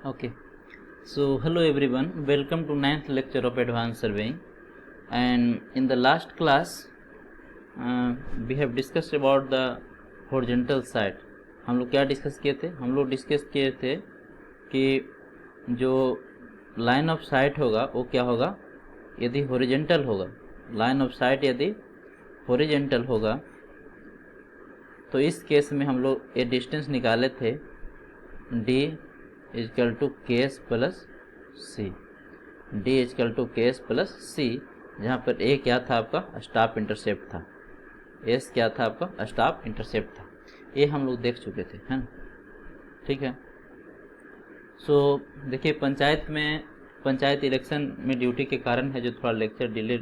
Okay, so hello everyone, welcome to ninth lecture of advanced surveying. And in the last class we have discussed about the horizontal side. हम लोग क्या discuss किए थे? हम लोग discuss किए थे कि जो लाइन ऑफ साइट होगा वो क्या होगा, यदि हॉरिजेंटल होगा, लाइन ऑफ साइट यदि हॉरिजेंटल होगा तो इस केस में हम लोग ये डिस्टेंस निकाले थे d is equal to K S plus C, D is equal to K S plus C, जहाँ पर ए क्या था आपका स्टाफ इंटरसेप्ट था, एस क्या था आपका स्टाफ इंटरसेप्ट था। ये हम लोग देख चुके थे, है ना? ठीक है। सो देखिए, पंचायत इलेक्शन में ड्यूटी के कारण है जो थोड़ा लेक्चर डिले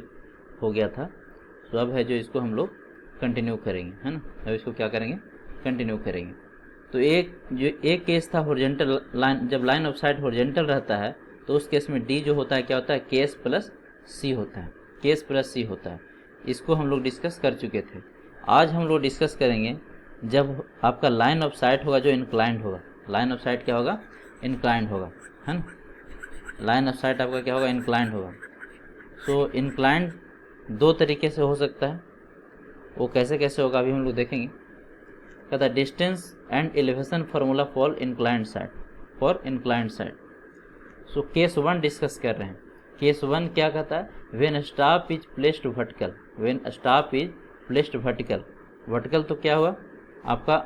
हो गया था। सो अब है जो इसको हम लोग कंटिन्यू करेंगे, है ना? अब इसको क्या करेंगे, कंटिन्यू करेंगे। तो एक केस था हॉरिजॉन्टल लाइन, जब लाइन ऑफ साइट हॉरिजॉन्टल रहता है तो उस केस में डी जो होता है क्या होता है, केस प्लस सी होता है, केस प्लस सी होता है। इसको हम लोग डिस्कस कर चुके थे। आज हम लोग डिस्कस करेंगे जब आपका लाइन ऑफ साइट होगा जो इंक्लाइंड होगा। लाइन ऑफ साइट क्या होगा, इंक्लाइंड होगा, है ना? लाइन ऑफ साइट आपका क्या होगा, इंक्लाइंड होगा। सो इंक्लाइंड दो तरीके से हो सकता है, वो कैसे कैसे होगा अभी हम लोग देखेंगे। कहता है distance and elevation formula for inclined side, so case 1 discuss कर रहे हैं। केस 1 क्या कहता है, when staff is placed vertical, when staff is placed vertical. Vertical तो क्या हुआ आपका,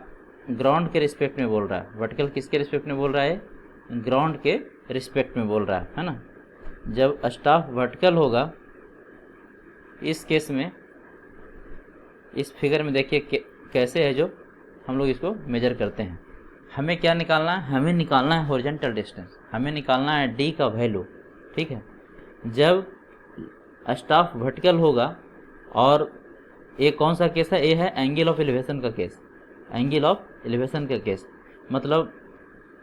ग्राउंड के रिस्पेक्ट में बोल रहा है। वर्टिकल किसके रिस्पेक्ट में बोल रहा है, ग्राउंड के रिस्पेक्ट में बोल रहा है ना? जब स्टाफ वर्टिकल होगा, इस केस में इस फिगर में देखिए कैसे है जो हम लोग इसको मेजर करते हैं। हमें क्या निकालना है, हमें निकालना है हॉरिजॉन्टल डिस्टेंस, हमें निकालना है डी का वैल्यू। ठीक है, जब स्टाफ वर्टिकल होगा, और ये कौन सा केस है, ये है एंगल ऑफ एलिवेशन का केस, एंगल ऑफ एलिवेशन का केस। मतलब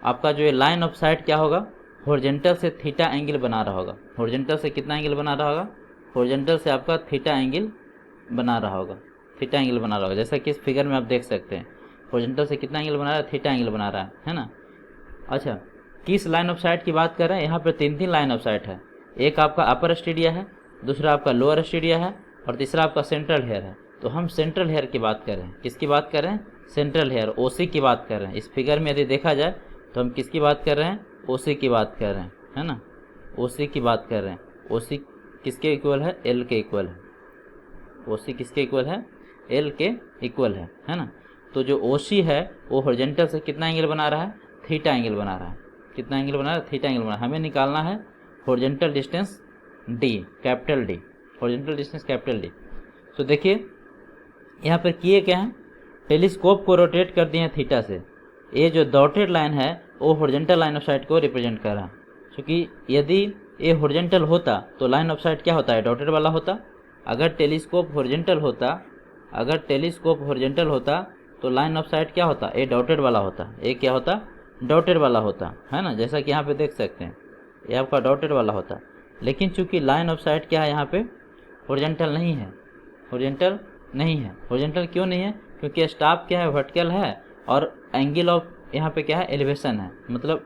आपका जो ये लाइन ऑफ साइट क्या होगा, हॉरिजॉन्टल से थीटा एंगल बना रहा होगा। हॉरिजॉन्टल से कितना एंगल बना रहा होगा, हॉरिजॉन्टल से आपका थीटा एंगल बना रहा होगा, थीटा एंगल बना रहा होगा। जैसा कि इस फिगर में आप देख सकते हैं, हॉरिजॉन्टल से कितना एंगल बना रहा है, थीटा एंगल बना रहा है ना? अच्छा, किस लाइन ऑफ साइट की बात कर रहे हैं, यहाँ पर तीन लाइन ऑफ साइट है। एक आपका अपर स्टेडिया है, दूसरा आपका लोअर स्टेडिया है, और तीसरा आपका सेंट्रल हेयर है। तो हम सेंट्रल हेयर की बात कर रहे हैं। किसकी बात कर रहे हैं, सेंट्रल हेयर, ओसी की बात कर रहे हैं। इस फिगर में यदि देखा जाए तो हम किसकी बात कर रहे हैं, ओसी की बात कर रहे हैं, है ना? ओसी की बात कर रहे हैं। ओसी किसके इक्वल है, एल के इक्वल है। ओसी किसके इक्वल है, एल के इक्वल है ना? तो जो ओसी है वो हॉरिजॉन्टल से कितना एंगल बना रहा है, थीटा एंगल बना रहा है। कितना एंगल बना रहा है, थीटा एंगल बना रहा है। हमें निकालना है horizontal distance D, capital D, horizontal distance capital D. तो देखिए यहाँ पर किए क्या है, टेलीस्कोप को रोटेट कर दिए थीटा से। ये जो डॉटेड लाइन है वो हॉरिजॉन्टल लाइन ऑफ साइट को रिप्रेजेंट कर रहा है। क्योंकि यदि ये हॉरिजॉन्टल होता तो लाइन ऑफ साइट क्या होता है, डॉटेड वाला होता। अगर टेलीस्कोप हॉरिजॉन्टल होता तो लाइन ऑफ साइट क्या होता, ये डॉटेड वाला होता। ये क्या होता, डॉटेड वाला होता, है ना? जैसा कि यहाँ पे देख सकते हैं, ये आपका डॉटेड वाला होता। लेकिन चूंकि लाइन ऑफ साइट क्या है, यहाँ पे हॉरिजॉन्टल नहीं है, हॉरिजॉन्टल नहीं है। हॉरिजॉन्टल क्यों नहीं है, क्योंकि स्टाफ क्या है, वर्टिकल है, और एंगल ऑफ यहाँ पे क्या है, एलिवेशन है। मतलब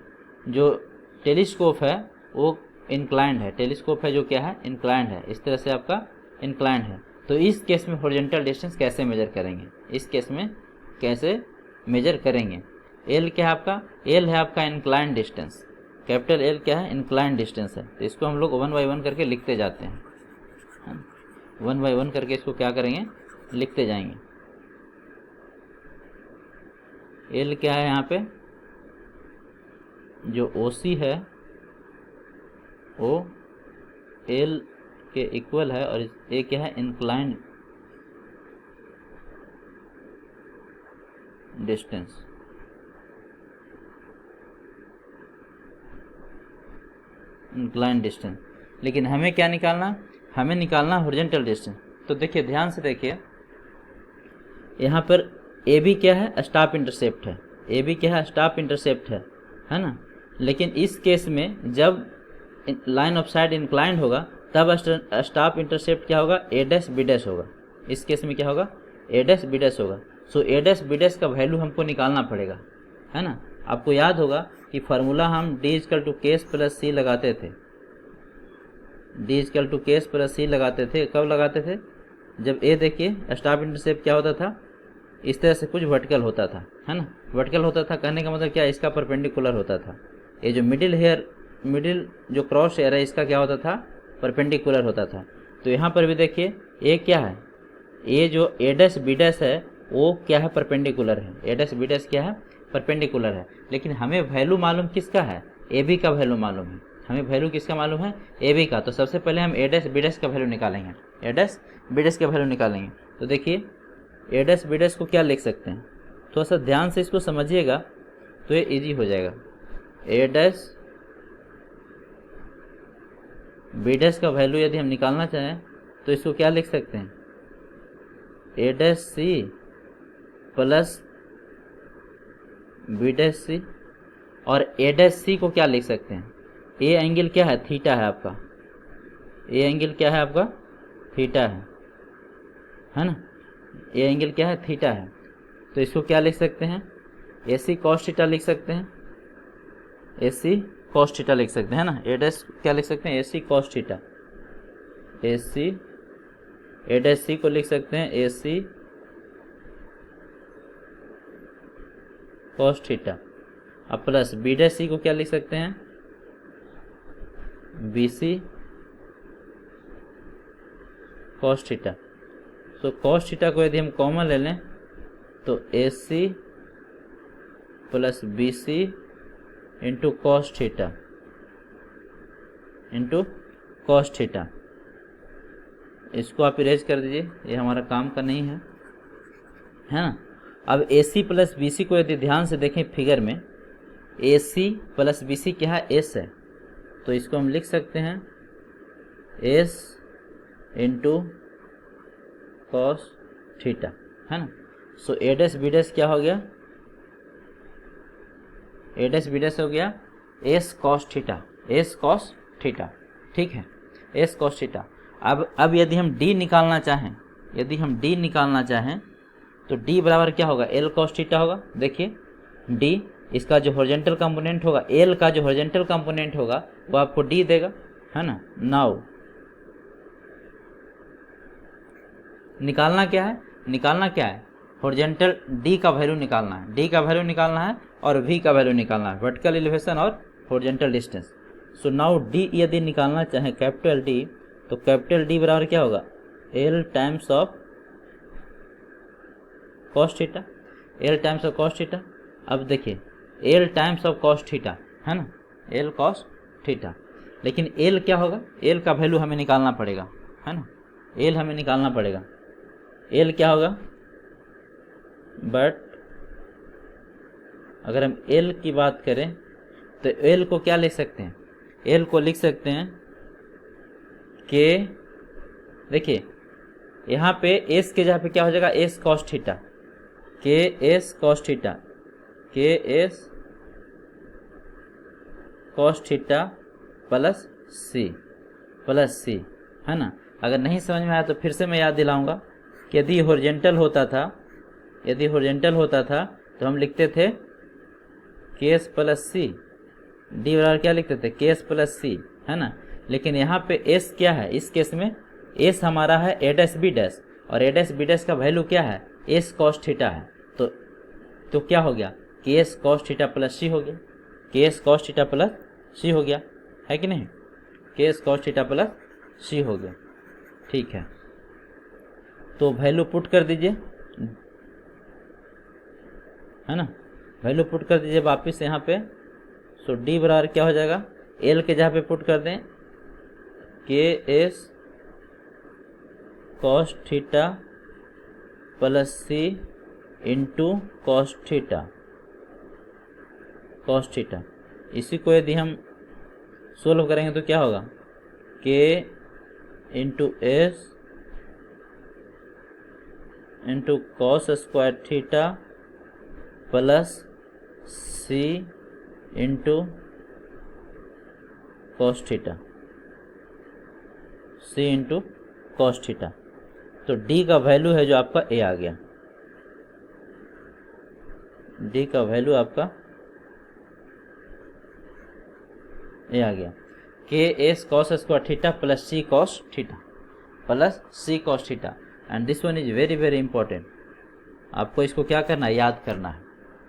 जो टेलीस्कोप है वो इंक्लाइंड है, टेलीस्कोप है जो क्या है, इंक्लाइंड है। इस तरह से आपका इंक्लाइंड है। तो इस केस में हॉरिजॉन्टल डिस्टेंस कैसे मेजर करेंगे, इस केस में कैसे मेजर करेंगे। एल क्या है आपका, एल है आपका इंक्लाइंड डिस्टेंस, कैपिटल एल क्या है, इंक्लाइंड डिस्टेंस है। तो इसको हम लोग 1 बाई 1 करके लिखते जाते हैं, 1 बाई 1 करके इसको क्या करेंगे, लिखते जाएंगे। एल क्या है, यहाँ पे जो ओसी है वो एल के इक्वल है, और ये क्या है, इंक्लाइंड डिस्टेंस। Inclined distance. लेकिन हमें क्या निकालना, हमें निकालना हॉरिजॉन्टल डिस्टेंस। तो देखिए ध्यान से देखिए, यहाँ पर ए बी क्या है, स्टाफ इंटरसेप्ट है। ए बी क्या है, स्टाफ इंटरसेप्ट है ना? लेकिन इस केस में जब लाइन ऑफ साइट इंक्लाइंड होगा तब स्टाफ इंटरसेप्ट क्या होगा, ए डैश बी डैश होगा। इस केस में क्या होगा, ए डैश बी डैश होगा। सो ए डैश बी डैश का वैल्यू हमको निकालना पड़ेगा, है ना? आपको याद होगा कि फार्मूला हम डी इजकल टू के एस प्लस सी लगाते थे, डी इजकल टू के एस प्लस सी लगाते थे। कब लगाते थे? जब ए देखिए स्टाफ इंटरसेप्ट क्या होता था, इस तरह से कुछ वर्टिकल होता था, है ना। वर्टिकल होता था कहने का मतलब क्या, इसका परपेंडिकुलर होता था। ये जो मिडिल जो क्रॉस हेयर है इसका क्या होता था, परपेंडिकुलर होता था। तो यहाँ पर भी देखिए ए क्या है, ये जो ए डैश बी डैश है वो क्या है, परपेंडिकुलर है। ए डैश बी डैश क्या है, परपेंडिकुलर है। लेकिन हमें वैल्यू मालूम किसका है, ए बी का वैल्यू मालूम है। हमें वैल्यू किसका मालूम है, ए बी का। तो सबसे पहले हम ए डैश बी डैश का वैल्यू निकालेंगे, ए डैश बी डैश का वैल्यू निकालेंगे। तो देखिए ए डैश बी डैश को क्या लिख सकते हैं, थोड़ा सा ध्यान से इसको समझिएगा तो ये इजी हो जाएगा। ए डैश बी डैश का वैल्यू यदि हम निकालना चाहें तो इसको क्या लिख सकते हैं, A dash C plus B dash C. और ए डैश सी को क्या लिख सकते हैं, ए एंगल क्या है, थीटा है आपका। ए एंगल क्या है आपका, थीटा है ना। ए एंगल क्या है, थीटा है। तो इसको क्या लिख सकते हैं, ए सी कॉस थीटा लिख सकते हैं, ए सी कॉस थीटा लिख सकते हैं ना। ए डैश क्या लिख सकते हैं, A C cos theta, A C A dash C को लिख सकते हैं ए सी कॉस थीटा। अब प्लस बी डैश सी को क्या लिख सकते हैं, बी सी कॉस थीटा। तो कॉस थीटा को यदि हम कॉमन ले लें तो A C plus B C into cos theta into cos theta. इसको आप इरेज कर दीजिए, ये हमारा काम का नहीं है ना। अब ए सी प्लस बी सी को यदि ध्यान से देखें फिगर में, ए सी प्लस बी सी क्या है, एस है। तो इसको हम लिख सकते हैं एस इंटू कॉस थीटा, है ना। सो ए डैश बी डैश क्या हो गया, ए डैश बी डैश हो गया S cos theta, S cos theta, ठीक है, एस कॉस थीटा। अब यदि हम डी निकालना चाहें, यदि हम डी निकालना चाहें तो डी बराबर क्या होगा, एल कॉस थीटा होगा। देखिए डी इसका जो हॉरिजॉन्टल कंपोनेंट होगा, एल का जो हॉरिजॉन्टल कंपोनेंट होगा वो आपको डी देगा, है ना। नाउ निकालना क्या है, निकालना क्या है, हॉरिजॉन्टल डी का वैल्यू निकालना है, डी का वैल्यू निकालना है और वी का वैल्यू निकालना है, वर्टिकल एलिवेशन और horizontal distance. So now D यदि निकालना चाहें कैपिटल डी, तो कैपिटल डी बराबर क्या होगा, L times of cos theta, L times of cos theta. अब देखिए L times of cos theta, है ना, एल कॉस थीटा। लेकिन एल क्या होगा, एल का वैल्यू हमें निकालना पड़ेगा, है ना, एल हमें निकालना पड़ेगा। एल क्या होगा, बट अगर हम एल की बात करें तो एल को क्या लिख सकते हैं, एल को लिख सकते हैं के, देखिए यहाँ पे एस के जगह पे क्या हो जाएगा, S cos theta, K S cos theta, K S cos theta plus सी, है ना। अगर नहीं समझ में आया तो फिर से मैं याद दिलाऊंगा कि यदि हॉरिजॉन्टल होता था, यदि हॉरिजॉन्टल होता था तो हम लिखते थे के एस प्लस सी, डी बराबर क्या लिखते थे, के एस प्लस सी, है ना। लेकिन यहाँ पे एस क्या है, इस केस में एस हमारा है ए डैश बी डैश, और ए डैश बी डैश का वैल्यू क्या है, एस कॉस थीटा है। तो क्या हो गया, K S cos theta plus सी हो गया, K S cos theta plus सी हो गया, है कि नहीं, के एस कॉस थीटा प्लस सी हो गया, ठीक है। तो वैल्यू पुट कर दीजिए, है ना, वैल्यू पुट कर दीजिए वापिस यहाँ पे। सो डी बराबर क्या हो जाएगा, एल के जहाँ पे पुट कर दें के S cos theta plus C into cos theta, इसी को यदि हम सोल्व करेंगे तो क्या होगा, K into S into cos square theta plus C into cos theta, C into cos theta. तो डी का वैल्यू है जो आपका ए आ गया, डी का वैल्यू आपका ये आ गया K S cos square theta plus C cos theta plus C cos theta. And this one is very very important. आपको इसको क्या करना है, याद करना है।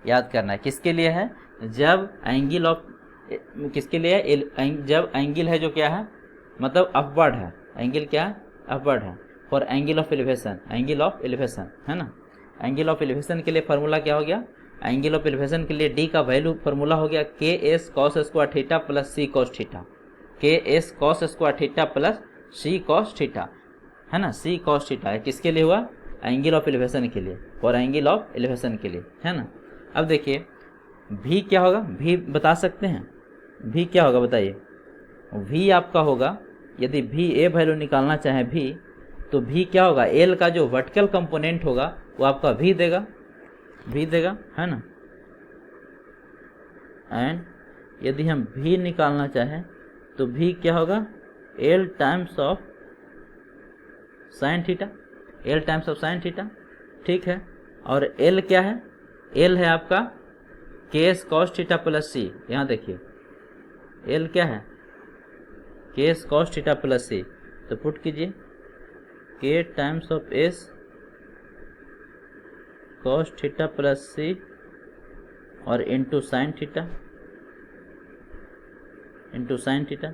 याद करना है किसके लिए है, जब एंगल ऑफ, किसके लिए है, जब एंगल है जो क्या है, मतलब अपवर्ड है, एंगल क्या है, अपवर्ड है। For angle of elevation, angle of elevation है ना। एंगल ऑफ एलिवेशन के लिए फार्मूला क्या हो गया, एंगल ऑफ एलिवेशन के लिए डी का वैल्यू फार्मूला हो गया K S cos square theta plus C cos theta. K S cos square theta plus C cos theta है ना। सी कॉस थीटा है किसके लिए हुआ, एंगल ऑफ एलिवेशन के लिए, और एंगल ऑफ एलिवेशन के लिए है ना। अब देखिए भी क्या होगा, भी बता सकते हैं, भी क्या होगा बताइए। भी आपका होगा, यदि भी ए वैल्यू निकालना चाहे भी, तो भी क्या होगा, एल का जो वर्टिकल कंपोनेंट होगा वो आपका भी देगा, भी देगा है ना। एंड यदि हम भी निकालना चाहें तो भी क्या होगा, L times of sine theta, L times of sine theta, ठीक है। और एल क्या है, एल है आपका K S cos theta plus C. यहाँ देखिए एल क्या है, K S cos theta plus C. तो पुट कीजिए K times of S cos theta plus C और into sine theta, into sine theta.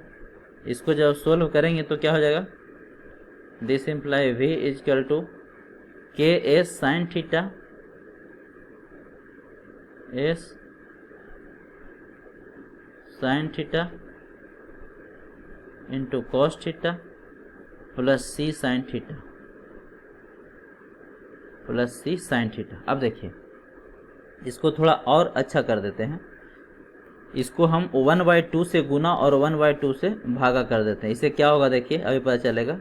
इसको जब सोल्व करेंगे तो क्या हो जाएगा, this imply v is equal to के S sine theta S sine theta into cos theta plus C sine theta plus C sine theta. अब देखिए इसको थोड़ा और अच्छा कर देते हैं, इसको हम 1/2 से गुना और 1/2 से भागा कर देते हैं। इससे क्या होगा देखिए, अभी पता चलेगा,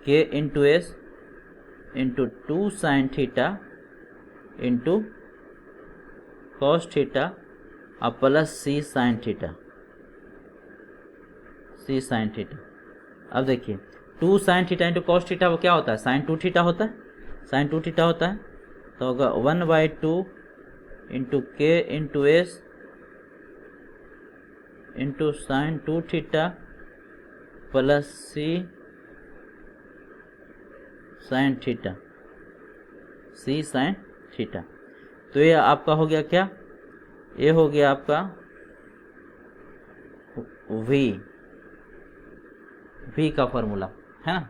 के into S into 2 sine theta into cos theta और plus C sine theta, C sine theta. अब देखिए 2 sine theta into cos theta वो क्या होता है, साइन 2 थीटा होता है, साइन 2 थीटा होता है। तो होगा 1/2 into K into S into sine 2 theta plus C sine theta, C sine theta. तो ये आपका हो गया क्या, ये हो गया आपका v का फॉर्मूला है ना,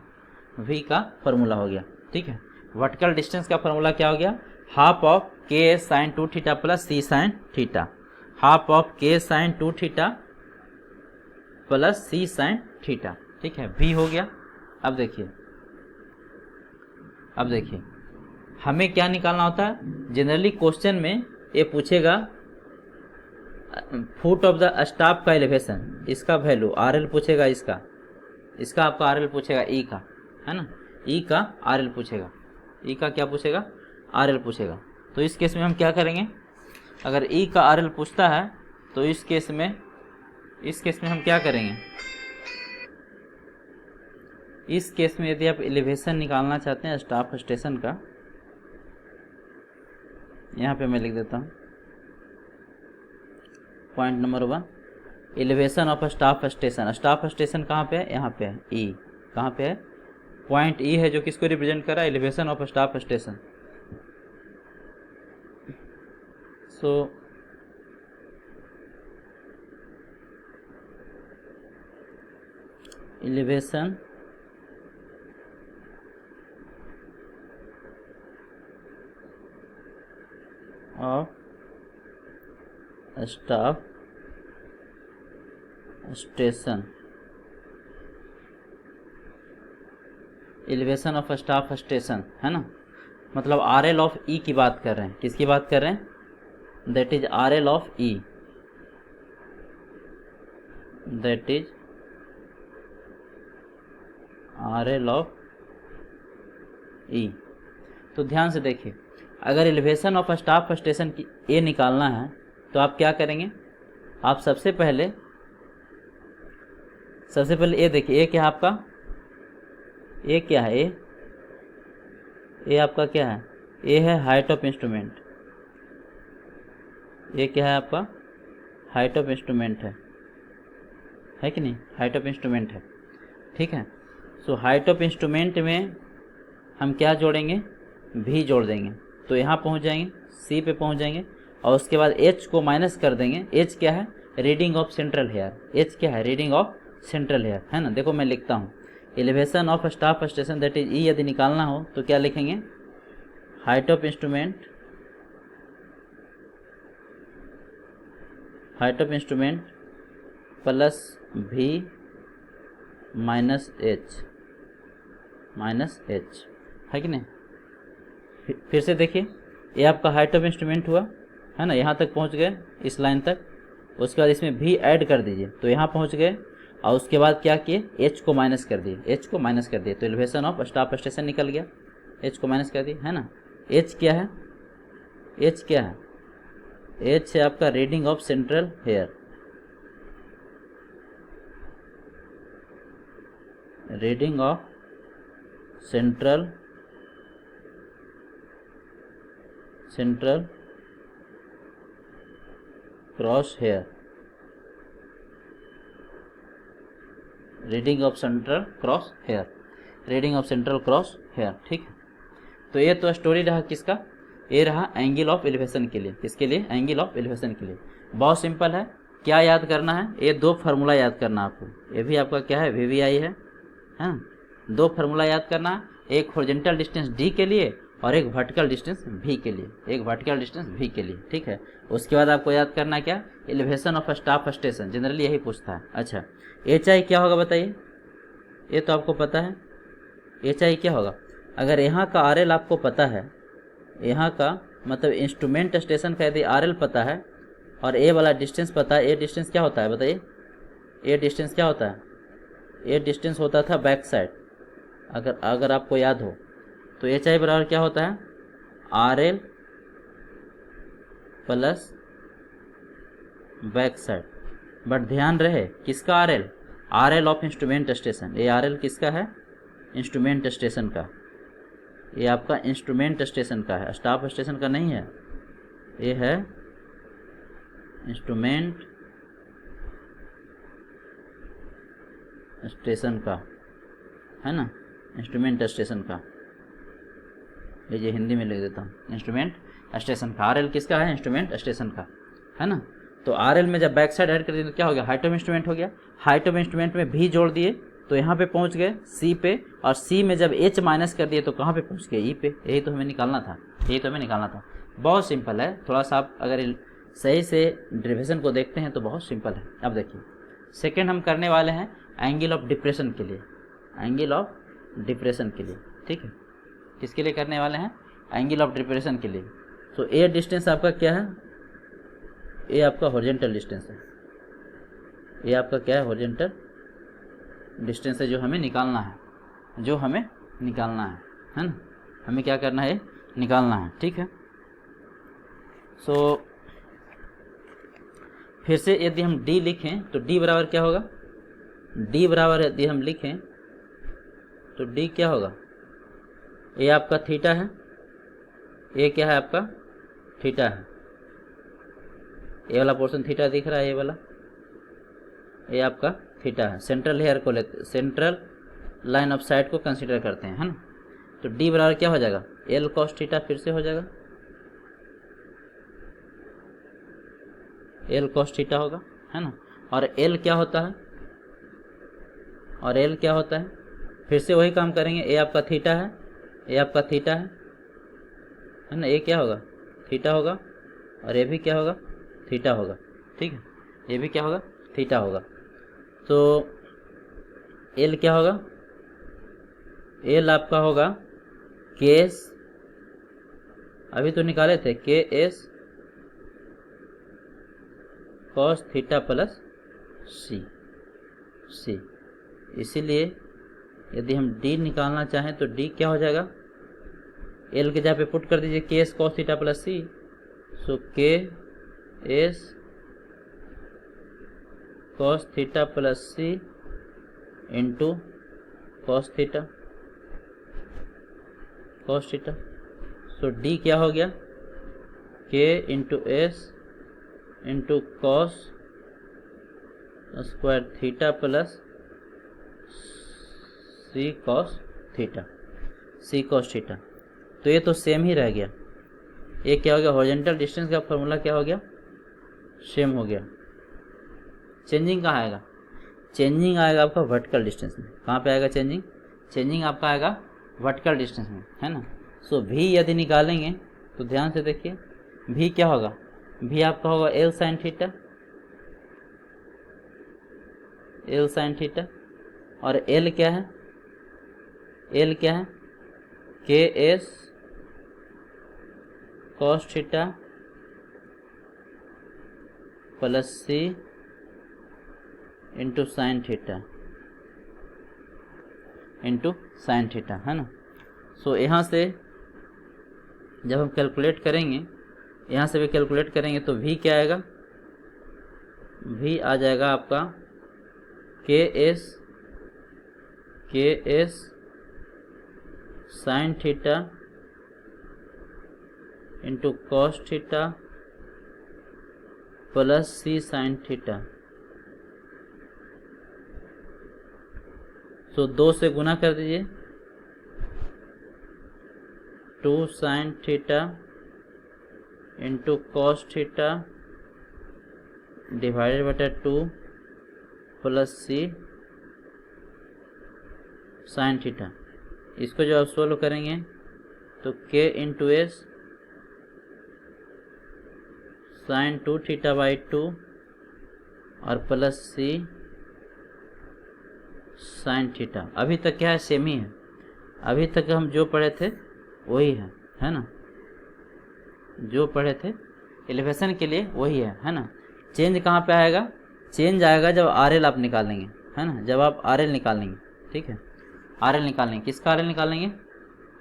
v का फॉर्मूला हो गया, ठीक है। वर्टिकल डिस्टेंस का फॉर्मूला क्या हो गया, half of K sine 2 theta plus C sine theta, half of K sine 2 theta plus C sine theta, ठीक है, v हो गया। अब देखिए, अब देखिए हमें क्या निकालना होता है, जनरली क्वेश्चन में ये पूछेगा फुट ऑफ द स्टाफ का एलिवेशन, इसका वैल्यू आर एल पूछेगा, इसका आपका आर एल पूछेगा, ई का है ना, ई का आर एल पूछेगा, ई का क्या पूछेगा, आर एल पूछेगा। तो इस केस में हम क्या करेंगे, अगर ई का आर एल पूछता है तो इस केस में हम क्या करेंगे, इस केस में यदि आप एलिवेशन निकालना चाहते हैं स्टाफ स्टेशन का, यहाँ पे मैं लिख देता हूँ point number 1, elevation of staff station. Staff station कहाँ पे है, यहाँ पे है, ई कहाँ पे है, पॉइंट ई है जो किसको रिप्रेजेंट कर रहा है, elevation of staff station. So elevation of staff station, elevation of staff station है ना, मतलब आर एल ऑफ ई की बात कर रहे हैं, किसकी बात कर रहे हैं, that is R L of E, that is R L of E. तो ध्यान से देखिए, अगर एलिवेशन ऑफ स्टाफ स्टेशन की ए निकालना है तो आप क्या करेंगे, आप सबसे पहले ए देखिए, ए क्या है आपका, ए क्या है, ए आपका क्या है, ए है हाइट ऑफ इंस्ट्रूमेंट, ए क्या है आपका, हाइट ऑफ इंस्ट्रूमेंट है, है कि नहीं, हाइट ऑफ इंस्ट्रूमेंट है, ठीक है। सो हाइट ऑफ इंस्ट्रूमेंट में हम क्या जोड़ेंगे, भी जोड़ देंगे, तो यहाँ पहुँच जाएंगे, सी पे पहुँच जाएंगे, और उसके बाद एच को माइनस कर देंगे। एच क्या है, reading of central hair, H क्या है, रीडिंग ऑफ सेंट्रल हेयर, है ना। देखो मैं लिखता हूँ, elevation of staff station that is E, यदि निकालना हो तो क्या लिखेंगे, height of instrument, height of instrument plus भी माइनस एच, माइनस एच, है कि नहीं। फिर से देखिए, ये आपका हाइट ऑफ इंस्ट्रूमेंट हुआ, है ना, यहाँ तक पहुँच गए इस लाइन तक। उसके बाद इसमें भी ऐड कर दीजिए, तो यहाँ पहुँच गए, और उसके बाद क्या किए, एच को माइनस कर दिए, एच को माइनस कर दिए, तो एलिवेशन ऑफ स्टाफ स्टेशन निकल गया, एच को माइनस कर दिए, है ना। एच क्या है, एच क्या है, एच है आपका reading of central hair, reading of central cross hair, reading of central cross hair, reading of central cross hair, ठीक है। तो ये तो स्टोरी रहा किसका, ये रहा एंगल ऑफ एलिवेशन के लिए, किसके लिए, एंगल ऑफ एलिवेशन के लिए। बहुत सिंपल है, क्या याद करना है, ये दो फार्मूला याद करना आपको, ये भी आपका क्या है, वीवीआई है, हाँ, दो फार्मूला याद करना है, एक हॉरिजॉन्टल डिस्टेंस डी के लिए और एक वर्टिकल डिस्टेंस भी के लिए, एक वर्टिकल डिस्टेंस भी के लिए, ठीक है। उसके बाद आपको याद करना है क्या, elevation of staff station, generally यही पूछता है। अच्छा, एच आई क्या होगा बताइए, ये तो आपको पता है, एच आई क्या होगा। अगर यहाँ का आर एल आपको पता है, यहाँ का मतलब इंस्ट्रूमेंट स्टेशन का यदि आर एल पता है और ए वाला डिस्टेंस पता है, ए डिस्टेंस क्या होता है बताइए, ए डिस्टेंस क्या होता है, ए डिस्टेंस होता था बैक साइड, अगर आपको याद हो तो एच आई बराबर क्या होता है, R L plus back side. But ध्यान रहे किसका R L, are L of instrument station, ये आर एल किसका है, इंस्ट्रूमेंट स्टेशन का, ये आपका इंस्ट्रूमेंट स्टेशन का है, स्टाफ स्टेशन का नहीं है, ये है इंस्ट्रूमेंट स्टेशन का, है ना, इंस्ट्रूमेंट स्टेशन का। लीजिए हिंदी में लिख देता हूँ, इंस्ट्रूमेंट स्टेशन का, आर एल किसका है, इंस्ट्रूमेंट स्टेशन का, है ना। तो आर एल में जब बैक साइड ऐड कर दिए तो क्या हो गया, हाइट ऑफ इंस्ट्रूमेंट हो गया, हाइट ऑफ इंस्ट्रूमेंट में भी जोड़ दिए तो यहाँ पे पहुँच गए सी पे, और सी में जब एच माइनस कर दिए तो कहाँ पे पहुँच गए, ई पे। यही तो हमें निकालना था, यही तो हमें निकालना था। बहुत सिंपल है, थोड़ा सा आप अगर सही से डेरिवेशन को देखते हैं तो बहुत सिंपल है। अब देखिए सेकेंड हम करने वाले हैं एंगल ऑफ डिप्रेशन के लिए, एंगल ऑफ डिप्रेशन के लिए, ठीक है। किसके लिए करने वाले हैं, एंगल ऑफ डिप्रेशन के लिए। तो ए डिस्टेंस आपका क्या है, ये आपका हॉरिजॉन्टल डिस्टेंस है, ये आपका क्या है, हॉरिजॉन्टल डिस्टेंस है जो हमें निकालना है, जो हमें निकालना है ना, हमें क्या करना है, निकालना है, ठीक है। सो फिर से यदि हम d लिखें तो d बराबर क्या होगा, d बराबर यदि हम लिखें तो d क्या होगा, ये आपका थीटा है, ये क्या है आपका थीटा है, ये वाला पोर्शन थीटा दिख रहा है, ये वाला ये आपका थीटा है। सेंट्रल हेयर को लेते, सेंट्रल लाइन ऑफ साइट को कंसीडर करते हैं, है ना। तो d बराबर क्या हो जाएगा, l cos थीटा, फिर से हो जाएगा l cos थीटा होगा, है ना। और l क्या होता है, और l क्या होता है, फिर से वही काम करेंगे, ये आपका थीटा है, ये आपका थीटा है ना, ये क्या होगा, थीटा होगा, और ये भी क्या होगा, थीटा होगा, ठीक है, ये भी क्या होगा, थीटा होगा। तो एल क्या होगा, एल आपका होगा केस, अभी तो निकाले थे, के S cos theta plus C, सी। इसीलिए यदि हम d निकालना चाहें तो d क्या हो जाएगा, l के जगह पे पुट कर दीजिए K S cos theta plus C, so K S cos theta plus C into cos theta, cos theta. So d क्या हो गया, k into S into cos square theta plus C cos theta, C cos theta. तो ये तो same ही रह गया। ये क्या हो गया, हॉरिजॉन्टल डिस्टेंस का फॉर्मूला क्या हो गया, सेम हो गया। चेंजिंग कहाँ आएगा, चेंजिंग आएगा आपका वर्टिकल डिस्टेंस में। कहाँ पे आएगा चेंजिंग, चेंजिंग आपका आएगा वर्टिकल डिस्टेंस में, है ना। सो भी यदि निकालेंगे तो ध्यान से देखिए, भी क्या होगा, भी आपका होगा L sine theta, L sine theta. और एल क्या है, एल क्या है, K S cos theta plus C into sine theta, into sine theta, है ना। सो यहाँ से जब हम कैलकुलेट करेंगे, यहाँ से भी कैलकुलेट करेंगे तो भी क्या आएगा, भी आ जाएगा आपका K S sine theta into cos theta plus C sine theta. तो 2 से गुना कर दीजिए, 2 sine theta into cos theta divided बटा 2 प्लस सी साइन थीटा। इसको जब आप सोल्व करेंगे तो k into S sine 2 theta by 2 और प्लस सी साइन थीटा। अभी तक क्या है, सेम ही है। अभी तक हम जो पढ़े थे वही है ना, जो पढ़े थे एलिवेशन के लिए वही है ना। चेंज कहाँ पे आएगा, चेंज आएगा जब आर एल आप निकालेंगे, है ना, जब आप आर एल निकालेंगे, ठीक है। आर एल निकालेंगे, किसका आर एल निकालेंगे,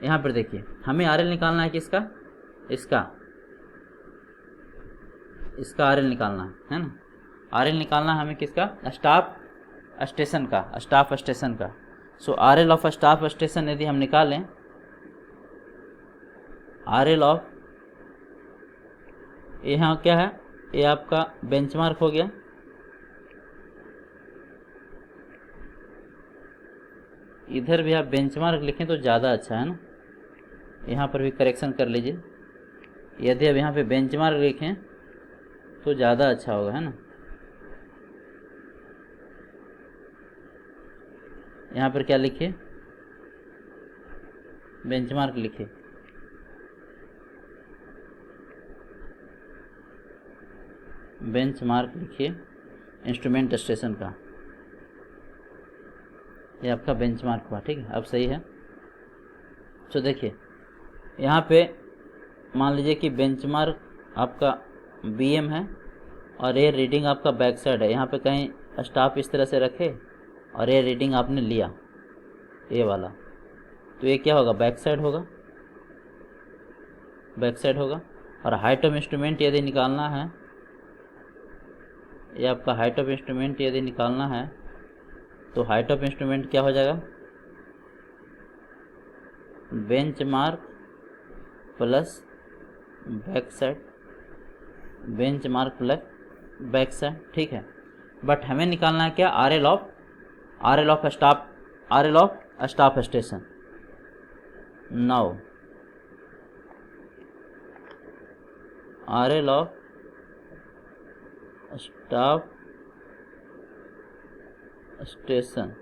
यहाँ पर देखिए हमें आर एल निकालना है किसका, इसका आर एल निकालना है ना। आर एल निकालना है हमें किसका, स्टाफ स्टेशन का। So R L of staff station यदि हम निकालें, आर एल ऑफ, यहाँ क्या है, ये आपका बेंचमार्क हो गया। इधर भी आप बेंचमार्क लिखें तो ज़्यादा अच्छा है ना, यहाँ पर भी करेक्शन कर लीजिए। यदि अब यहाँ पे बेंचमार्क लिखें तो ज़्यादा अच्छा होगा, है ना। यहाँ पर क्या लिखिए, बेंचमार्क लिखिए। बेंचमार्क लिखिए इंस्ट्रूमेंट स्टेशन का, ये आपका बेंचमार्क हुआ, ठीक है। अब सही है। तो देखिए यहाँ पे मान लीजिए कि बेंचमार्क आपका BM है और ये रीडिंग आपका बैक साइड है। यहाँ पे कहीं स्टाफ इस तरह से रखे और ये रीडिंग आपने लिया, ये वाला, तो ये क्या होगा, बैक साइड होगा। और हाइट ऑफ इंस्ट्रूमेंट यदि निकालना है, ये आपका हाइट ऑफ इंस्ट्रूमेंट यदि निकालना है तो हाइट ऑफ इंस्ट्रूमेंट क्या हो जाएगा, benchmark plus back side, benchmark plus back side, ठीक है। बट हमें निकालना है क्या, R L of staff station. Now R L of staff station,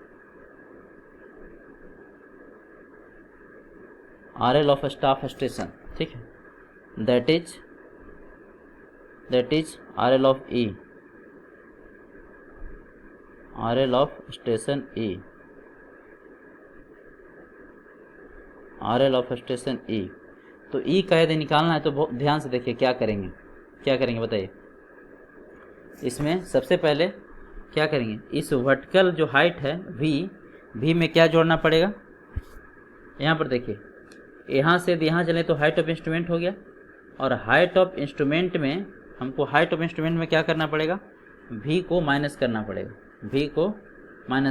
R L of staff station, ठीक है। That is R L of E, R L of station E, R L of station E. तो E का यदि निकालना है तो बहुत ध्यान से देखिए क्या करेंगे बताइए। इसमें सबसे पहले क्या करेंगे, इस वर्टिकल जो हाइट है भी में क्या जोड़ना पड़ेगा, यहाँ पर देखिए, यहाँ से यदि यहाँ चले तो हाइट ऑफ इंस्ट्रूमेंट हो गया। और हाइट ऑफ इंस्ट्रूमेंट में हमको क्या करना पड़ेगा, भी को माइनस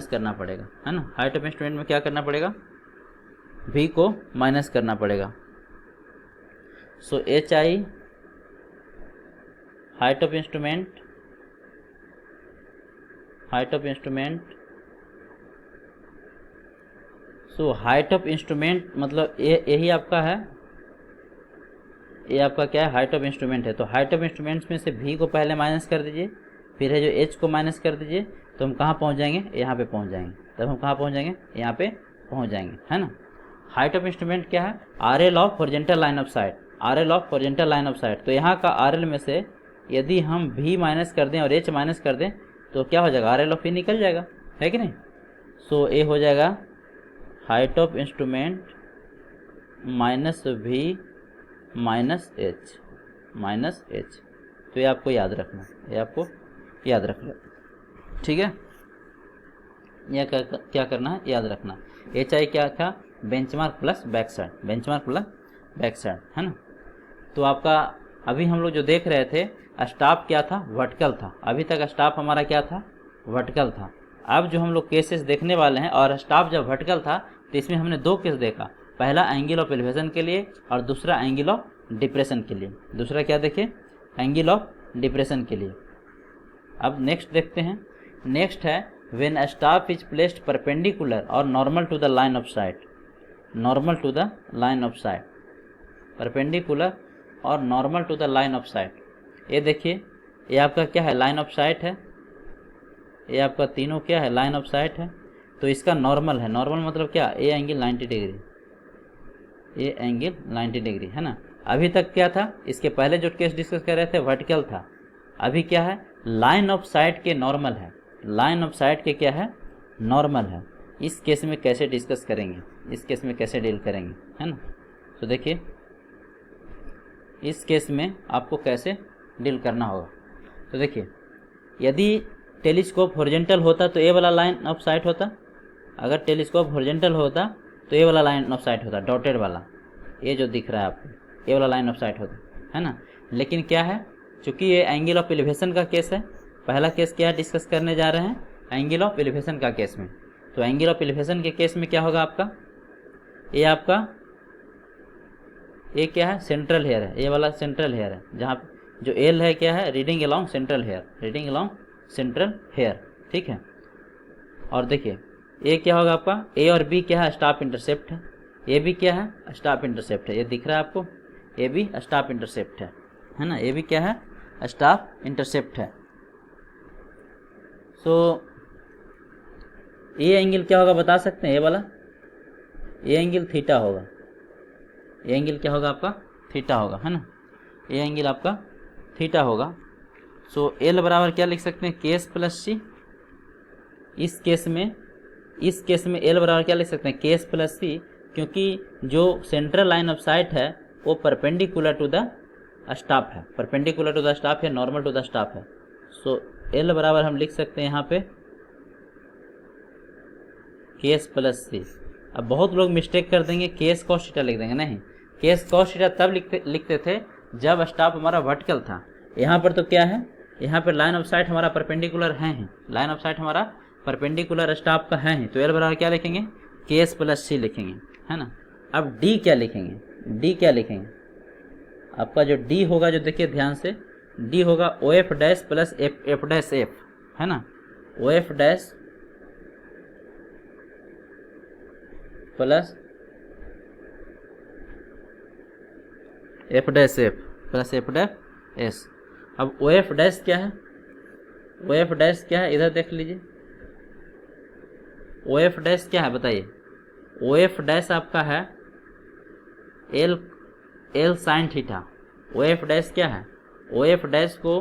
करना पड़ेगा, है ना। हाइट ऑफ इंस्ट्रूमेंट में क्या करना पड़ेगा, भी को माइनस करना पड़ेगा। सो HI height of height of instrument, so height of instrument मतलब यही आपका है, ये आपका क्या है, हाइट ऑफ इंस्ट्रूमेंट है। तो हाइट ऑफ इंस्ट्रूमेंट्स में से v को पहले माइनस कर दीजिए, फिर है जो h को माइनस कर दीजिए, तो हम कहाँ पहुँच जाएंगे, यहाँ पे पहुँच जाएंगे। तब हम कहाँ पहुँच जाएंगे, यहाँ पे पहुँच जाएंगे, है ना। हाइट ऑफ इंस्ट्रूमेंट क्या है, RL of horizontal line of site, RL of horizontal line of site. तो यहाँ का RL में से यदि हम v माइनस कर दें और h माइनस कर दें तो क्या हो जाएगा, RL ऑफ v निकल जाएगा, है कि नहीं। सो ये हो जाएगा height of instrument minus v minus h। तो ये आपको याद रखना, ये आपको याद रखना, ठीक है। यह क्या करना है, याद रखना। एच आई क्या था, benchmark plus back side, benchmark plus back side, है ना। तो आपका अभी हम लोग जो देख रहे थे स्टाफ क्या था, वर्टिकल था। अभी तक स्टाफ हमारा क्या था, वर्टिकल था। अब जो हम लोग केसेस देखने वाले हैं, और स्टाफ जब वर्टिकल था तो इसमें हमने दो केस देखा, पहला एंगल ऑफ एलिवेशन के लिए और दूसरा एंगल ऑफ डिप्रेशन के लिए। दूसरा क्या देखे, एंगल ऑफ डिप्रेशन के लिए। अब नेक्स्ट देखते हैं। नेक्स्ट है when a staff is placed perpendicular और normal to the line of sight, normal to the line of sight, perpendicular और normal to the line of sight. ये देखिए, ये आपका क्या है, लाइन ऑफ साइट है, ये आपका तीनों क्या है, लाइन ऑफ साइट है। तो इसका नॉर्मल है, नॉर्मल मतलब क्या, ये एंगल 90 डिग्री, ये एंगल 90 डिग्री, है ना। अभी तक क्या था, इसके पहले जो केस डिस्कस कर रहे थे वर्टिकल था, अभी क्या है, लाइन ऑफ साइट के नॉर्मल है, लाइन ऑफ साइट के क्या है, नॉर्मल है। इस केस में कैसे डिस्कस करेंगे, इस केस में कैसे डील करेंगे, है ना। तो देखिए इस केस में आपको कैसे डील करना होगा। तो देखिए, यदि टेलीस्कोप हॉरिजॉन्टल होता तो ये वाला लाइन ऑफ साइट होता, अगर टेलीस्कोप हॉरिजॉन्टल होता तो ये वाला लाइन ऑफ साइट होता, डॉटेड वाला, ये जो दिख रहा है आपको, ये वाला लाइन ऑफ साइट होता, है ना। लेकिन क्या है, चूँकि ये एंगल ऑफ एलिवेशन का केस है, पहला केस क्या डिस्कस करने जा रहे हैं, एंगल ऑफ एलिवेशन का केस में। तो एंगल ऑफ एलिवेशन के केस में क्या होगा आपका, ये आपका ये क्या है, सेंट्रल हेयर है, ये वाला सेंट्रल हेयर है, जहाँ जो एल है क्या है, reading along central hair, reading along central hair, ठीक है। और देखिए ये क्या होगा आपका, ए और बी क्या है, स्टाफ इंटरसेप्ट है, ये भी क्या है, स्टाफ इंटरसेप्ट है, ये दिख रहा है आपको, ये भी स्टाफ इंटरसेप्ट है ना, ये भी क्या है, स्टाफ इंटरसेप्ट है। सो ये एंगल क्या होगा बता सकते हैं, ये वाला, ये एंगल थीटा होगा, ये एंगल क्या होगा आपका, थीटा होगा, है ना, ये एंगल आपका थीटा होगा। सो एल बराबर क्या लिख सकते हैं, के एस प्लस सी। इस केस में एल बराबर क्या लिख सकते हैं, के एस प्लस सी, क्योंकि जो सेंट्रल लाइन ऑफ साइट है वो परपेंडिकुलर टू द स्टाफ है, परपेंडिकुलर टू द स्टाफ है, नॉर्मल टू द स्टाफ है। सो एल बराबर हम लिख सकते हैं यहाँ पे के एस प्लस सी। अब बहुत लोग मिस्टेक कर देंगे, के एस कॉस थीटा लिख देंगे, नहीं, के एस कॉस थीटा तब लिखते थे जब स्टाफ हमारा वर्टिकल था। यहाँ पर तो क्या है, यहाँ पर लाइन ऑफ साइट हमारा परपेंडिकुलर है ही, लाइन ऑफ साइट हमारा परपेंडिकुलर स्टाफ का है ही, तो एल बराबर क्या लिखेंगे, के एस प्लस सी लिखेंगे, है ना। अब डी क्या लिखेंगे, डी क्या लिखेंगे, आपका जो डी होगा, जो देखिए ध्यान से, डी होगा O F dash plus F dash F, है ना, O F dash plus F dash F plus F dash S. अब ओ एफ डैश क्या है, ओ एफ डैश क्या है, इधर देख लीजिए, ओ एफ डैश क्या है बताइए, ओ एफ डैश आपका है L sine theta. O F dash क्या है, ओ एफ डैश को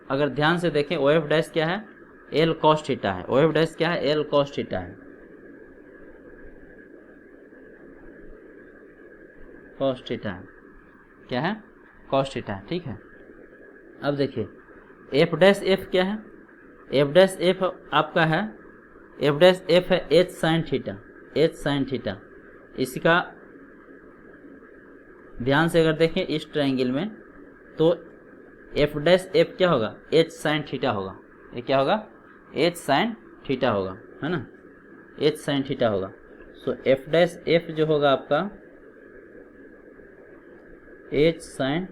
अगर ध्यान से देखें, ओ एफ डैश क्या है, एल कॉस थीटा है, ओ एफ डैश क्या है, एल कॉस थीटा है, कॉस थीटा है, क्या है, कॉस थीटा है, ठीक है। अब देखिए एफ डैश एफ क्या है, एफ डैश एफ आपका है, एफ डैश एफ है H sine theta, H sine theta. इसका ध्यान से अगर देखें इस ट्रायंगल में, तो एफ डैश एफ क्या होगा, एच साइन थीटा होगा, ये क्या होगा, एच साइन थीटा होगा, है ना, एच साइन थीटा होगा। सो एफ डैश एफ जो होगा आपका एच साइन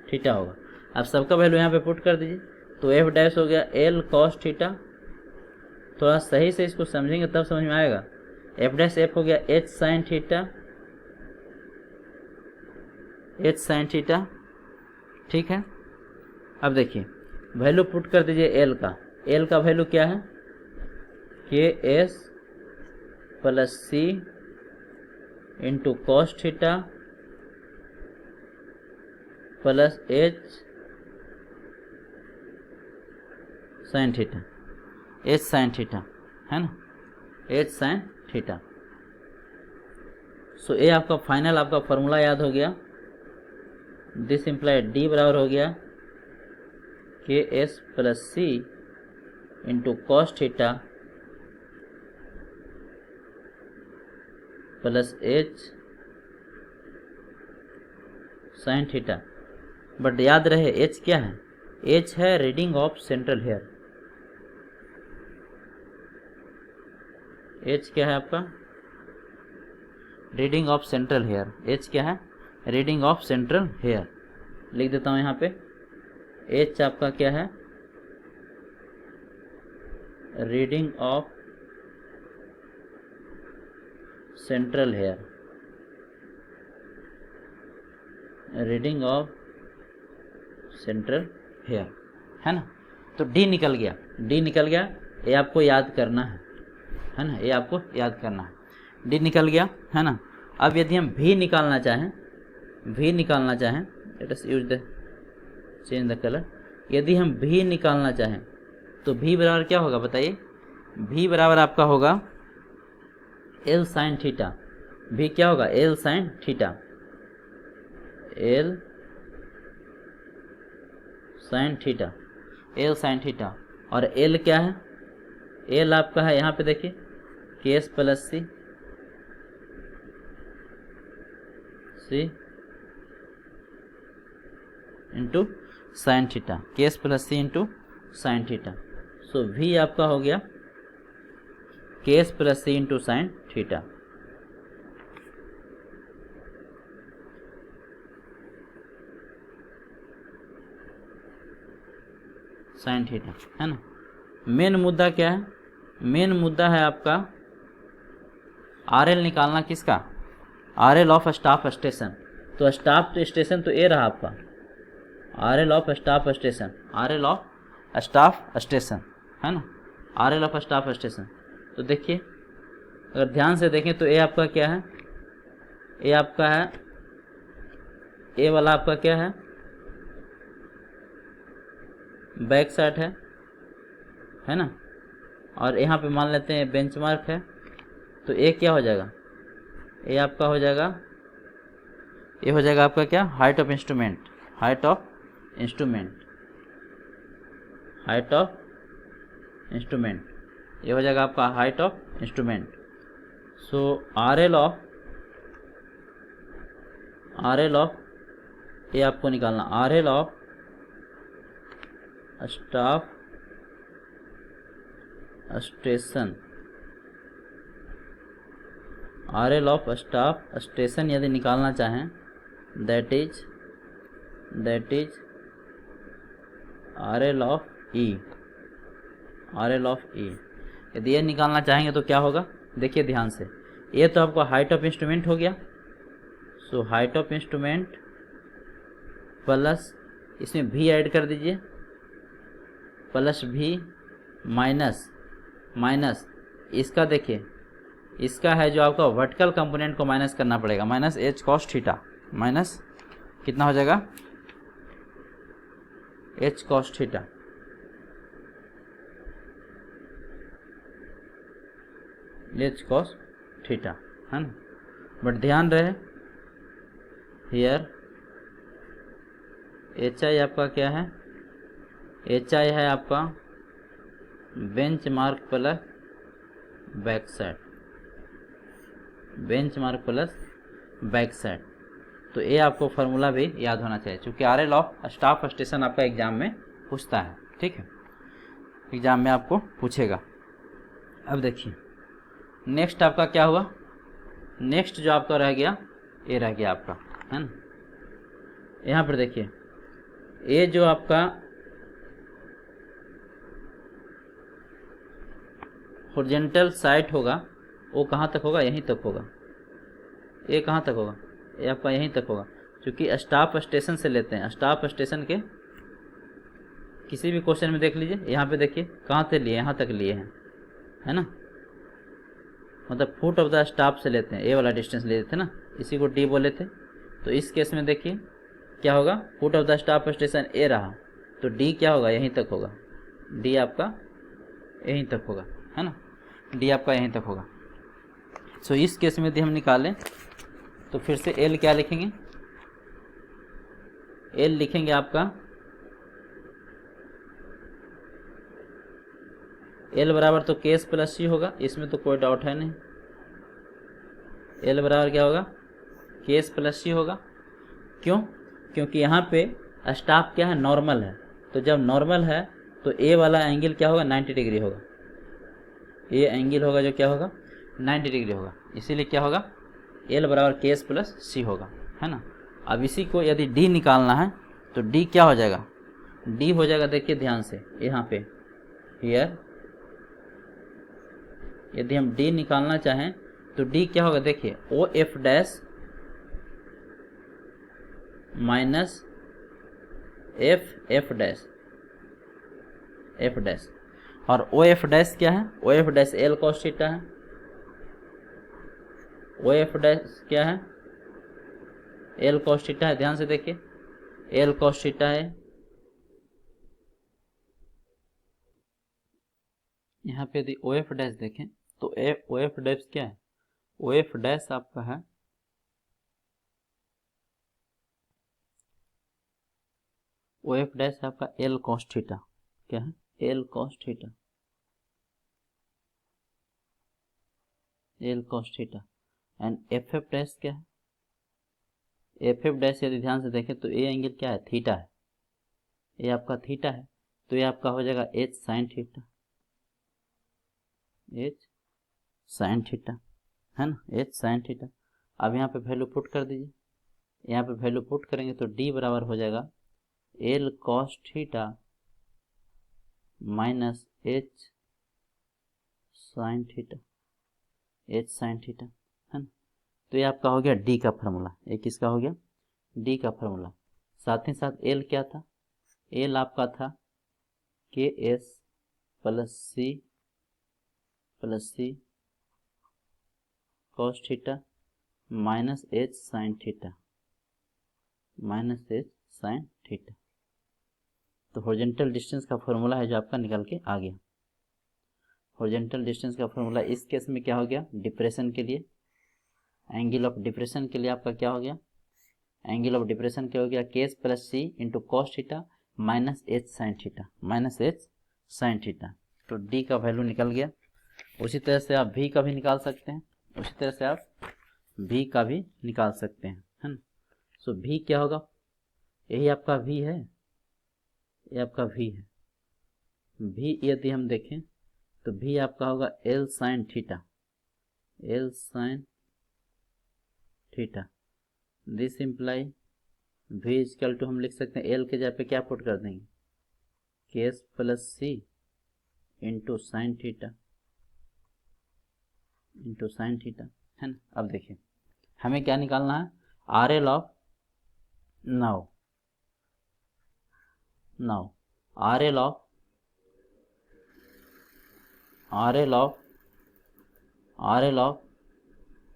थीटा होगा। अब सबका वैल्यू यहाँ पे पुट कर दीजिए, तो एफ डैश हो गया एल कॉस थीटा, थोड़ा सही से इसको समझेंगे तब समझ में आएगा। एफ डैश एफ हो गया H sine theta, H sine theta, ठीक है। अब देखिए वैल्यू पुट कर दीजिए एल का, एल का वैल्यू क्या है, K S plus C into cos theta plus H sine theta, H sine theta है ना, एच साइन थीटा। सो ये आपका फाइनल आपका फॉर्मूला याद हो गया। दिस इम्प्लाइड डी बराबर हो गया K S plus C into cos theta plus H sine theta. But याद रहे एच क्या है, एच है reading of central hair. H क्या है आपका, reading of central hair. H क्या है, रीडिंग ऑफ सेंट्रल हेयर। लिख देता हूं यहाँ पे, एच आपका क्या है, reading of central hair, reading of central hair है ना। तो डी निकल गया, डी निकल गया, ये आपको याद करना है ना, ये आपको याद करना है। डी निकल गया है ना। अब यदि हम भी निकालना चाहें, भी निकालना चाहें, let us use the change the colour. यदि हम भी निकालना चाहें तो भी बराबर क्या होगा बताइए, भी बराबर आपका होगा एल साइन थीटा। भी क्या होगा, L sine theta, L sine theta, L sine theta. और एल क्या है, एल आपका है यहाँ पे देखिए K S plus C, C into sine theta, K S plus C into sine theta. So भी आपका हो गया K S plus C into sine theta. Sine theta है ना। मेन मुद्दा क्या है, मेन मुद्दा है आपका आर एल निकालना, किसका, are L of staff station. तो स्टाफ स्टेशन तो ए रहा आपका, are L of staff station, R L of staff station है ना, are L of staff station. तो देखिए अगर ध्यान से देखें तो ए आपका क्या है, ए आपका है, ए वाला आपका क्या है, बैक साइड है ना। और यहाँ पे मान लेते हैं बेंचमार्क है, तो ए क्या हो जाएगा, ए आपका हो जाएगा, ये हो जाएगा आपका क्या, height of instrument, height of instrument, height of instrument, ये हो जाएगा आपका height of instrument. So R L of ये आपको निकालना, R L of staff station, R L of staff station यदि निकालना चाहें, that is R L of E, R L of E. यदि ये निकालना चाहेंगे तो क्या होगा, देखिए ध्यान से, ये तो आपका हाइट ऑफ इंस्ट्रूमेंट हो गया। So height of instrument plus इसमें भी ऐड कर दीजिए, प्लस भी माइनस इसका, देखिए इसका है जो आपका वर्टिकल कंपोनेंट को माइनस करना पड़ेगा, minus H cos theta, minus कितना हो जाएगा, H cos theta. H cos theta है ना। बट ध्यान रहे हियर एच आई आपका क्या है, एच आई है आपका bench mark plus back side, bench mark plus back side. तो ये आपको फार्मूला भी याद होना चाहिए, क्योंकि are L of staff station आपका एग्जाम में पूछता है, ठीक है, एग्जाम में आपको पूछेगा। अब देखिए नेक्स्ट आपका क्या हुआ, नेक्स्ट जो आपका रह गया, ये रह गया आपका है ना। यहाँ पर देखिए ये जो आपका हॉरिजॉन्टल साइट होगा वो कहाँ तक होगा, यहीं तक होगा। ये कहाँ तक होगा, ये आपका यहीं तक होगा, क्योंकि स्टॉप स्टेशन से लेते हैं। स्टॉप स्टेशन के किसी भी क्वेश्चन में देख लीजिए, यहाँ पे देखिए कहाँ से लिए, यहाँ तक लिए हैं, है ना, मतलब फुट ऑफ द स्टॉप से लेते हैं, ए वाला डिस्टेंस लेते थे ना, इसी को डी बोले थे। तो इस केस में देखिए क्या होगा, foot of the stop station ए रहा, तो डी क्या होगा, यहीं तक होगा, डी आपका यहीं तक होगा, है ना, डी आपका यहीं तक होगा। सो इस केस में यदि हम निकालें तो फिर से एल क्या लिखेंगे, एल लिखेंगे आपका एल बराबर तो के एस प्लस सी होगा, इसमें तो कोई डाउट है नहीं। एल बराबर क्या होगा, के एस प्लस सी होगा। क्यों, क्योंकि यहाँ पे स्टॉप क्या है, नॉर्मल है, तो जब नॉर्मल है तो ए वाला एंगल क्या होगा, 90 डिग्री होगा। ये एंगल होगा जो क्या होगा, 90 डिग्री होगा, इसीलिए क्या होगा, एल बराबर के एस प्लस सी होगा, है ना। अब इसी को यदि डी निकालना है तो डी क्या हो जाएगा, डी हो जाएगा, देखिए ध्यान से यहाँ पे हियर, यदि हम डी निकालना चाहें तो डी क्या होगा, देखिए O F dash minus F F dash, F dash, और ओ एफ डैश क्या है, O F dash L cos theta है, ओ एफ डैश क्या है, एल कॉस थीटा है। ध्यान से देखिए एल कॉस थीटा है, यहाँ पे यदि ओ एफ डैश देखें तो ओ एफ डैश क्या है, ओ एफ डैश आपका है ओ एफ डैश आपका एल कॉस थीटा, क्या है, L cos theta, L cos theta, and F F dash क्या है, एफ एफ डैश यदि ध्यान से देखें तो ए एंगल क्या है, थीटा है, ये आपका थीटा है, तो ये आपका हो जाएगा H sine theta, H sine theta, है ना, एच साइन थीटा। अब यहाँ पे वैल्यू पुट कर दीजिए, यहाँ पे वैल्यू पुट करेंगे तो डी बराबर हो जाएगा L cos theta minus H sine theta, H sine theta, है ना। तो ये आपका हो गया डी का फार्मूला, ये किसका हो गया, डी का फार्मूला। साथ ही साथ एल क्या था, एल आपका था K S plus C cos theta minus H sine theta, minus H sine theta. तो हॉरिजॉन्टल डिस्टेंस का फॉर्मूला है जो आपका निकल के आ गया। हॉरिजॉन्टल डिस्टेंस का फॉर्मूला इस केस में क्या हो गया, डिप्रेशन के लिए, एंगल ऑफ डिप्रेशन के लिए आपका क्या हो गया, एंगल ऑफ डिप्रेशन क्या हो गया, K S plus C into cos theta minus H sine theta, minus H sine theta. तो डी का वैल्यू निकल गया। उसी तरह से आप भी का भी निकाल सकते हैं, उसी तरह से आप भी का भी निकाल सकते हैं, है ना। सो भी क्या होगा, यही आपका भी है, ये आपका भी है। भी यदि हम देखें तो भी आपका होगा L sine theta, L sine theta. This imply भी इजकल टू हम लिख सकते हैं एल के जगह पे क्या पुट कर देंगे, K S plus C into sine theta, into sine theta, है ना। अब देखिए हमें क्या निकालना है, R L of now R L of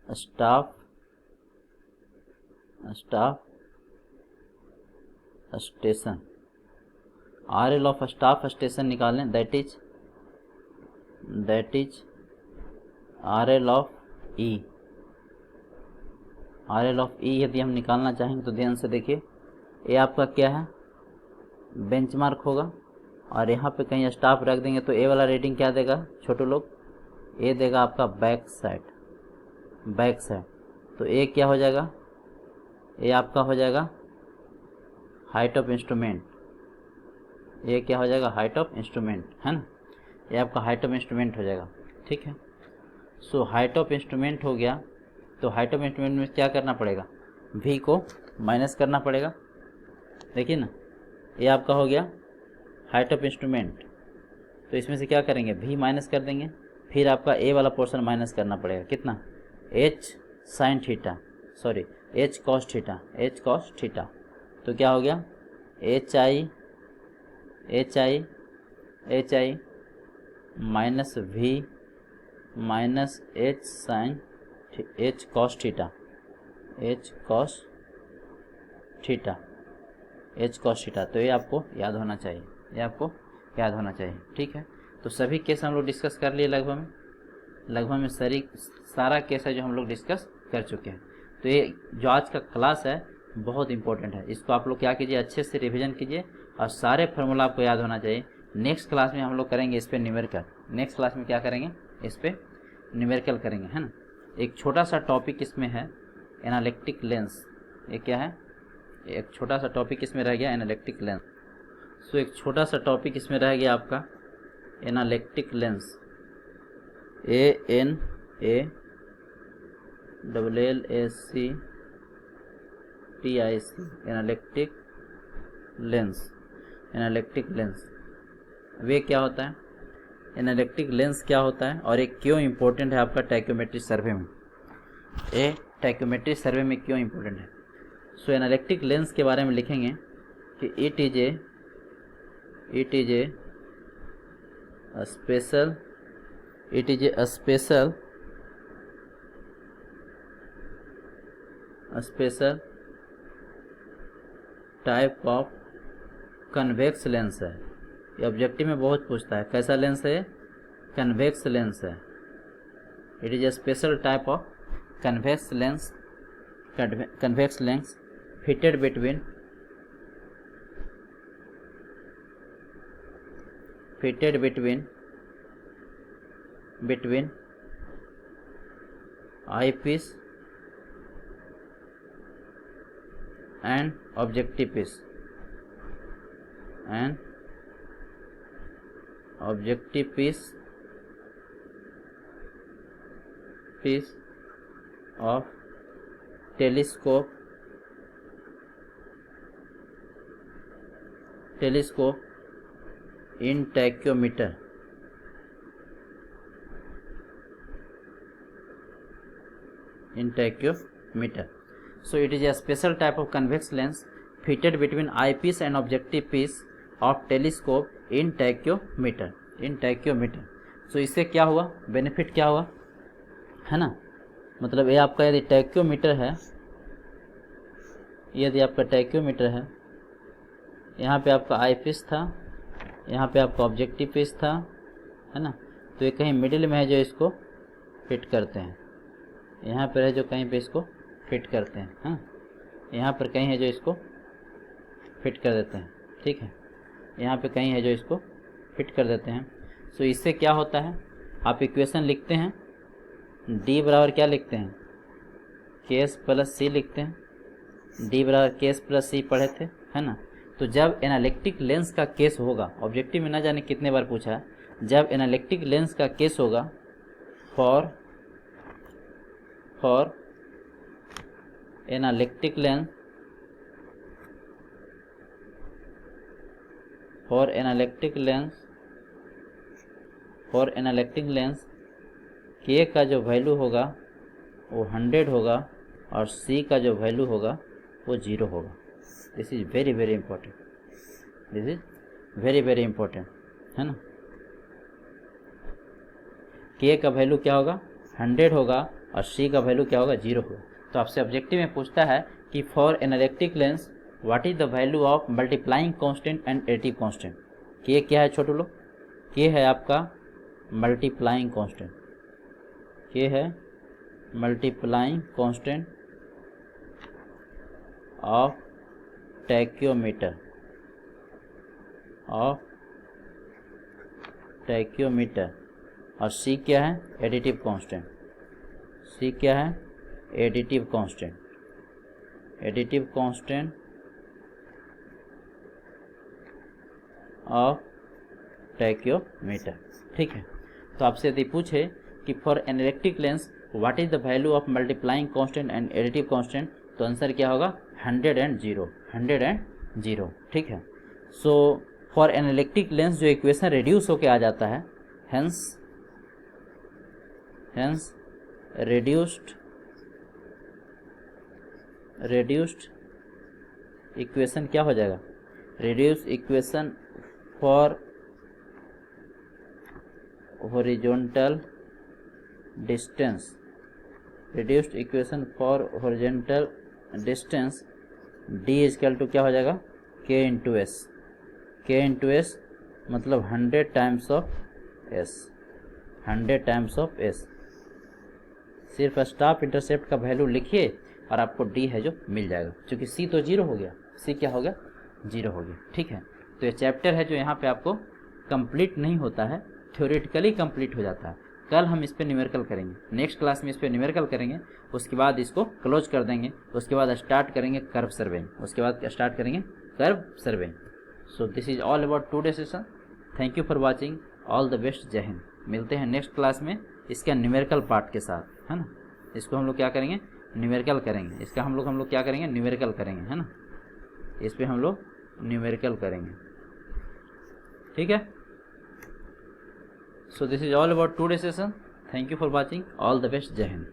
staff station, R L of staff station निकालें, that is R L of E. R L of E यदि हम निकालना चाहेंगे तो ध्यान से देखिए, ये आपका क्या है, बेंचमार्क होगा, और यहाँ पे कहीं स्टाफ रख देंगे तो ए वाला रेटिंग क्या देगा छोटे लोग, ए देगा आपका बैक साइड, तो ए क्या हो जाएगा, ए आपका हो जाएगा हाइट ऑफ इंस्ट्रूमेंट, ये क्या हो जाएगा, हाइट ऑफ इंस्ट्रूमेंट, है ना, ये आपका हाइट ऑफ इंस्ट्रूमेंट हो जाएगा, ठीक है। सो हाइट ऑफ इंस्ट्रूमेंट हो गया, तो हाइट ऑफ इंस्ट्रूमेंट में क्या करना पड़ेगा, भी को माइनस करना पड़ेगा, देखिए ना, ये आपका हो गया हाइट ऑफ इंस्ट्रूमेंट, तो इसमें से क्या करेंगे, भी माइनस कर देंगे, फिर आपका ए वाला पोर्शन माइनस करना पड़ेगा, कितना, H sine theta, sorry H cos theta, H cos theta. तो क्या हो गया, H I minus V minus H sine H cos theta, H cos theta, H cos theta. तो ये आपको याद होना चाहिए, ये आपको याद होना चाहिए, ठीक है। तो सभी केस हम लोग डिस्कस कर लिए लगभग में सारा केस है जो हम लोग डिस्कस कर चुके हैं। तो ये जो आज का क्लास है बहुत इंपॉर्टेंट है, इसको आप लोग क्या कीजिए, अच्छे से रिवीजन कीजिए और सारे फार्मूला आपको याद होना चाहिए। नेक्स्ट क्लास में हम लोग करेंगे इस पर न्यूमेरिकल, नेक्स्ट क्लास में क्या करेंगे, इस पर न्यूमेरिकल करेंगे, है ना। एक छोटा सा टॉपिक इसमें है एनालिटिक लेंस, ये क्या है, एक छोटा सा टॉपिक इसमें रह गया एनालिटिक लेंस। सो एक छोटा सा टॉपिक इसमें रह गया आपका anallactic lens, ANALLACTIC, anallactic lens. Anallactic lens वे क्या होता है, एनालिटिक लेंस क्या होता है और ये क्यों इम्पोर्टेंट है आपका टाइकोमेट्री सर्वे में, ये टाइकोमेट्री सर्वे में क्यों इम्पोर्टेंट है। सो एनालिटिक लेंस के बारे में लिखेंगे कि it is a special type of convex lens है। ये ऑब्जेक्टिव में बहुत पूछता है, कैसा लेंस है, कन्वेक्स लेंस है। It is a special type of convex lens fitted between eyepiece and objective piece of telescope in tachymeter. So it is a special type of convex lens fitted between eyepiece and objective piece of telescope in tachymeter. So इससे क्या हुआ, benefit क्या हुआ, है ना। मतलब ये आपका यदि टैक्योमीटर है, यहाँ पे आपका आई पीस था, यहाँ पे आपका ऑब्जेक्टिव पीस था, है ना। तो ये कहीं मिडिल में है जो इसको फिट करते हैं, यहाँ पर है जो कहीं पे इसको फिट करते हैं, हाँ, यहाँ पर कहीं है जो इसको फिट कर देते हैं, ठीक है, यहाँ पे कहीं है जो इसको फिट कर देते हैं। सो इससे क्या होता है, आप इक्वेशन लिखते हैं, D बराबर क्या लिखते हैं, KS प्लस C लिखते हैं, D बराबर KS प्लस C पढ़े थे, है ना। तो जब एनालिटिक लेंस का केस होगा, ऑब्जेक्टिव में ना जाने कितने बार पूछा है, जब एनालिटिक लेंस का केस होगा फॉर एनालिटिक लेंस K का जो वैल्यू होगा वो 100 होगा और C का जो वैल्यू होगा वो 0 होगा। This is very very important, है ना। K का वैल्यू क्या होगा, 100 होगा और C का वैल्यू क्या होगा, 0 होगा। तो आपसे ऑब्जेक्टिव में पूछता है कि for analytic lens what is the value of multiplying constant and additive constant. K क्या है छोटे लोग, K है आपका मल्टीप्लाइंग कांस्टेंट, K है मल्टीप्लाइंग कांस्टेंट ऑफ टैक्योमीटर और C क्या है, एडिटिव कांस्टेंट, C क्या है, एडिटिव कांस्टेंट ऑफ टैक्योमीटर, ठीक है। तो आपसे यदि पूछे कि for analytic lens what is the value of multiplying constant and additive constant, तो आंसर क्या होगा, 100 and 0, ठीक है। सो फॉर एनालिटिक लेंस जो इक्वेशन रिड्यूस होके आ जाता है, हेंस Hence reduced इक्वेशन क्या हो जाएगा, reduce equation for horizontal distance, reduced equation for horizontal distance d is equal to क्या हो जाएगा, k into S, k into S मतलब 100 times of s, 100 times of s। सिर्फ स्टाफ इंटरसेप्ट का value लिखिए और आपको d है जो मिल जाएगा, क्योंकि c तो 0 हो गया, c क्या हो गया, 0 हो गया। ठीक है, तो ये चैप्टर है जो यहाँ पे आपको कंप्लीट नहीं होता है, थ्योरेटिकली कंप्लीट हो जाता है। कल हम इस पे न्यूमेरिकल करेंगे, नेक्स्ट क्लास में इस पे न्यूमेरिकल करेंगे, उसके बाद इसको क्लोज कर देंगे, उसके बाद स्टार्ट करेंगे कर्व सर्वेइंग, उसके बाद स्टार्ट करेंगे curve surveying. So this is all about today session. Thank you for watching, all the best, जय हिंद। मिलते हैं नेक्स्ट क्लास में इसका न्यूमेरिकल पार्ट के साथ, है ना। इसको हम लोग क्या करेंगे, न्यूमेरिकल करेंगे, इसका हम लोग क्या करेंगे, न्यूमेरिकल करेंगे, है ना। इस पे हम लोग न्यूमेरिकल करेंगे, ठीक है। So this is all about today's session. Thank you for watching. All the best. Jai Hind.